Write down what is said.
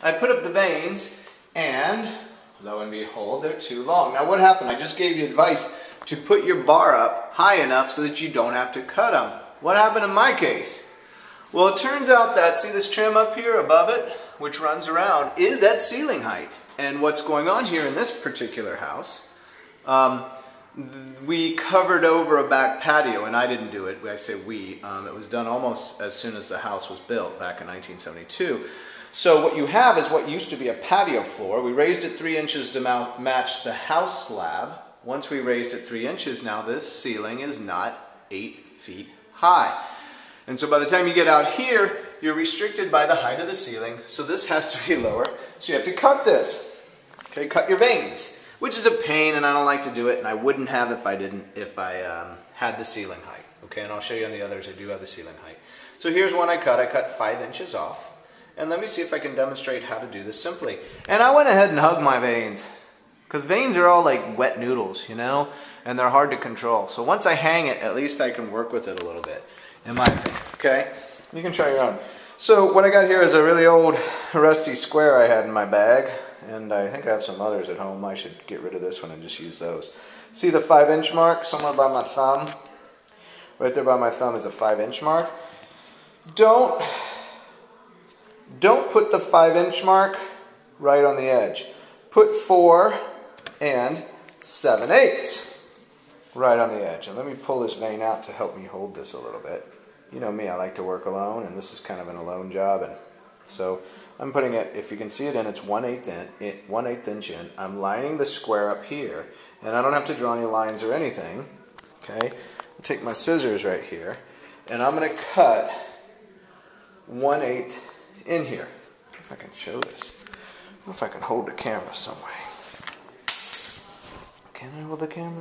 I put up the vanes, and lo and behold, they're too long. Now what happened? I just gave you advice to put your bar up high enough so that you don't have to cut them. What happened in my case? Well, it turns out that, see this trim up here above it, which runs around, is at ceiling height. And what's going on here in this particular house, we covered over a back patio, and I didn't do it. I say we. It was done almost as soon as the house was built back in 1972. So what you have is what used to be a patio floor. We raised it 3 inches to match the house slab. Once we raised it 3 inches, now this ceiling is not 8 feet high. And so by the time you get out here, you're restricted by the height of the ceiling, so this has to be lower. So you have to cut this. Okay, cut your vanes, which is a pain, and I don't like to do it, and I wouldn't have if I had the ceiling height. Okay, and I'll show you on the others I do have the ceiling height. So here's one I cut 5 inches off. And let me see if I can demonstrate how to do this simply. And I went ahead and hugged my vanes, because vanes are all like wet noodles, you know, and they're hard to control. So once I hang it, at least I can work with it a little bit, in my opinion, okay? You can try your own. So what I got here is a really old rusty square I had in my bag, and I think I have some others at home. I should get rid of this one and just use those. See the 5-inch mark somewhere by my thumb? Right there by my thumb is a 5-inch mark. Don't put the 5-inch mark right on the edge. Put 4 and 7/8 right on the edge. And let me pull this vane out to help me hold this a little bit. You know me, I like to work alone, and this is kind of an alone job. And so I'm putting it, if you can see it in, it's 1/8 inch in. I'm lining the square up here, and I don't have to draw any lines or anything. Okay, I'll take my scissors right here, and I'm going to cut 1/8 in here. If I can show this. I don't know if I can hold the camera some way. Can I hold the camera?